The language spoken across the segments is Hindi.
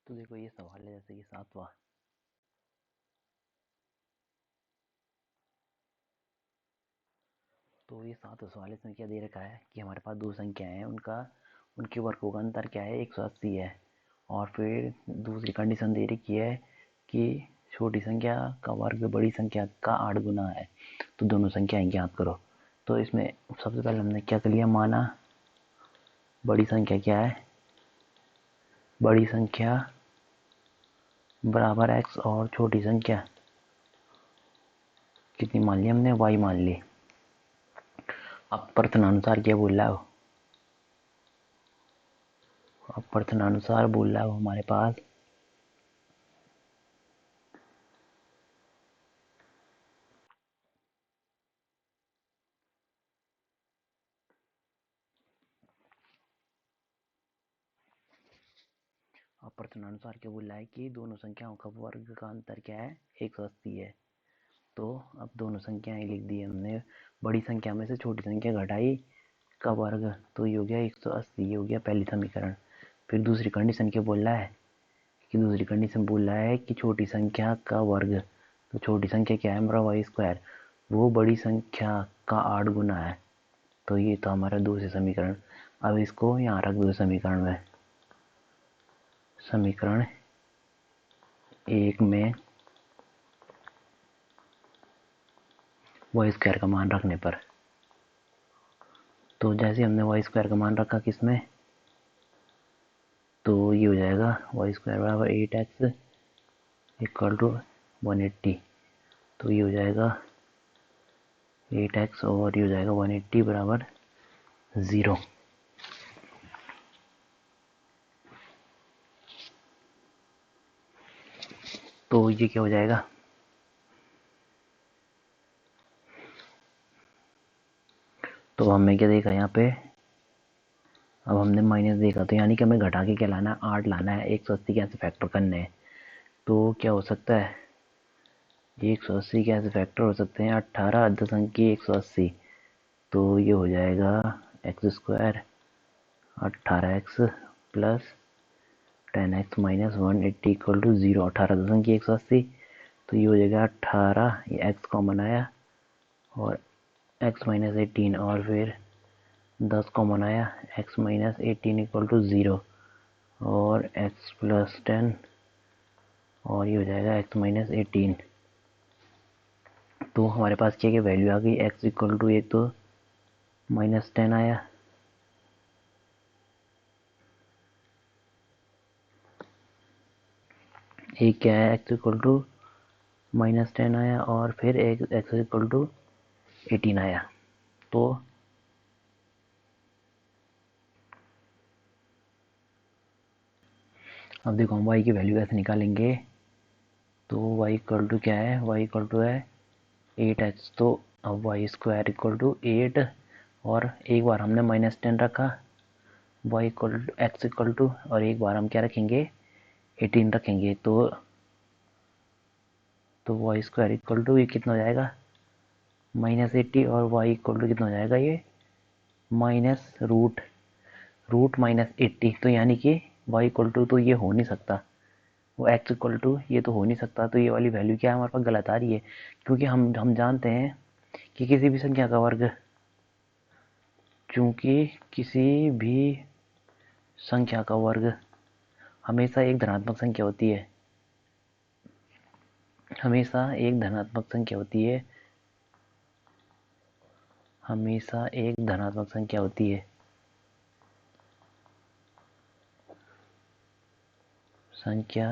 तो देखो ये सवाल है जैसे कि 7वां। तो ये 7वां सवाल इसमें क्या दे रखा है कि हमारे पास दो संख्याएं हैं, उनके वर्गों का अंतर क्या है, 180 है। और फिर दूसरी कंडीशन दे रखी है कि छोटी संख्या का वर्ग बड़ी संख्या का 8 गुना है। तो दोनों संख्याएं ज्ञात करो। तो इसमें सबसे पहले हमने क्या कर लिया, माना बड़ी संख्या क्या है, बड़ी संख्या बराबर x और छोटी संख्या कितनी मान ली हमने, y मान ली। अब प्रश्नानुसार क्या बोल रहा है, अब प्रश्नानुसार बोल रहा है हमारे पास अब प्रश्नानुसार क्या बोल रहा है कि दोनों संख्याओं का वर्ग का अंतर क्या है, 180 है। तो अब दोनों संख्याएं लिख दी हमने, बड़ी संख्या में से छोटी संख्या घटाई का वर्ग, तो ये हो गया 180, ये हो गया पहली समीकरण। फिर दूसरी कंडीशन क्या बोल रहा है कि दूसरी कंडीशन बोल रहा है कि छोटी संख्या का वर्ग, तो छोटी संख्या क्या है हमारा वाई स्क्वायर, वो बड़ी संख्या का 8 गुना है। तो ये तो हमारा दूसरी समीकरण। अब इसको यहाँ रख दो समीकरण में, समीकरण 1 में वाई स्क्वायर का मान रखने पर, तो जैसे हमने वाई स्क्वायर का मान रखा किसमें, तो ये हो जाएगा वाई स्क्वायर बराबर 8x इक्वल टू 180। तो ये हो जाएगा 8x और ये हो जाएगा 180 बराबर 0। तो ये क्या हो जाएगा, तो हमने क्या देखा यहाँ पे, अब हमने माइनस देखा, तो यानी कि हमें घटा के क्या लाना है, 8 लाना है, 180 कैसे फैक्टर करने हैं। तो क्या हो सकता है, 180 कैसे फैक्टर हो सकते हैं, 18 दशमलव की 180। तो ये हो जाएगा x square 18x plus 10x minus 180 equal to 0, 18 दशमलव की 180। तो ये हो जाएगा 18, ये x कॉमन आया और x माइनस 18, और फिर 10 कॉमन आया, x माइनस 18 इक्वल टू 0 और x प्लस 10 और ये हो जाएगा x माइनस 18। तो हमारे पास क्या क्या वैल्यू आ गई, x इक्वल टू एक तो माइनस 10 आया, एक क्या है x इक्वल टू माइनस 10 आया, और फिर एक x इक्वल टू 18 आया। तो अब देखो हम y की वैल्यू कैसे निकालेंगे, तो y इक्वल टू क्या है, y इक्वल टू है 8x। तो अब वाई स्क्वायर इक्वल टू 8, और एक बार हमने माइनस 10 रखा, y equal to x equal to, और एक बार हम क्या रखेंगे 18 रखेंगे। तो वाई स्क्वायर इक्वल टू ये कितना हो जाएगा -80, और वाई इक्वल टू कितना हो जाएगा ये माइनस रूट -80। तो यानी कि वाई इक्वल टू तो ये हो नहीं सकता, वो एक्स इक्वल टू ये तो हो नहीं सकता। तो ये वाली वैल्यू क्या है हमारे पास गलत आ रही है, क्योंकि हम जानते हैं कि किसी भी संख्या का वर्ग, चूंकि किसी भी संख्या का वर्ग हमेशा एक धनात्मक संख्या होती है, हमेशा एक धनात्मक संख्या होती है, हमेशा एक धनात्मक संख्या होती है, संख्या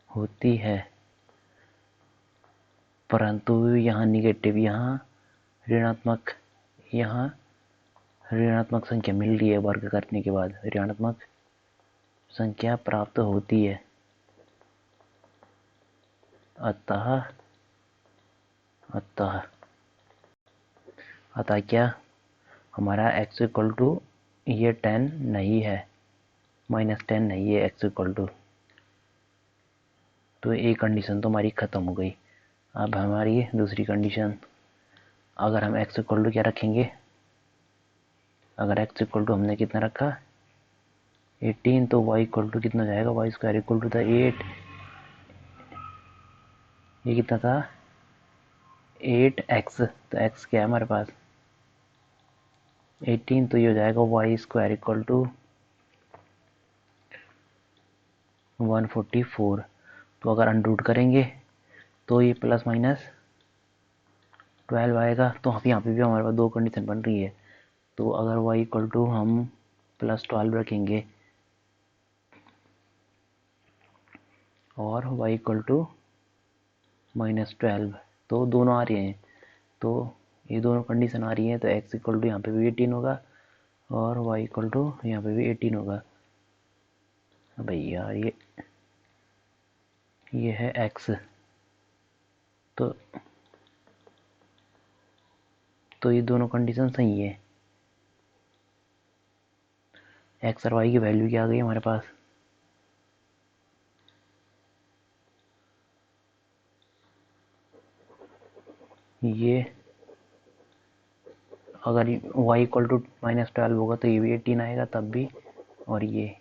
होती है। परंतु यहाँ निगेटिव, यहाँ ऋणात्मक, यहाँ ऋणात्मक संख्या मिल रही है, वर्ग करने के बाद ऋणात्मक संख्या प्राप्त होती है। अतः अतः अतः क्या हमारा x इक्वल टू ये 10 नहीं है, -10 नहीं है x इक्वल टू। तो एक कंडीशन तो हमारी ख़त्म हो गई। अब हमारी दूसरी कंडीशन, अगर हम x इक्वल टू क्या रखेंगे, अगर x इक्वल टू हमने कितना रखा 18, तो y इक्वल टू कितना जाएगा, वाई स्क्वायर इक्वल टू था 8, ये कितना था 8x, तो x क्या है हमारे पास 18, तो ये हो जाएगा वाई स्क्वायर इक्वल टू 144। तो अगर अनरूट करेंगे तो ये प्लस माइनस 12 आएगा। तो यहाँ पे भी हमारे पास दो कंडीशन बन रही है। तो अगर y इक्वल टू हम +12 रखेंगे और y इक्वल टू -12, तो दोनों आ रहे हैं, तो ये दोनों कंडीशन आ रही है, तो x इक्वल टू यहाँ पे भी 18 होगा और y इक्वल टू यहाँ पे भी 18 होगा। भैया ये है x, तो ये दोनों कंडीशन सही है। x और y की वैल्यू क्या आ गई हमारे पास, ये अगर y इक्वल टू -12 होगा तो ये भी 18 आएगा तब भी, और ये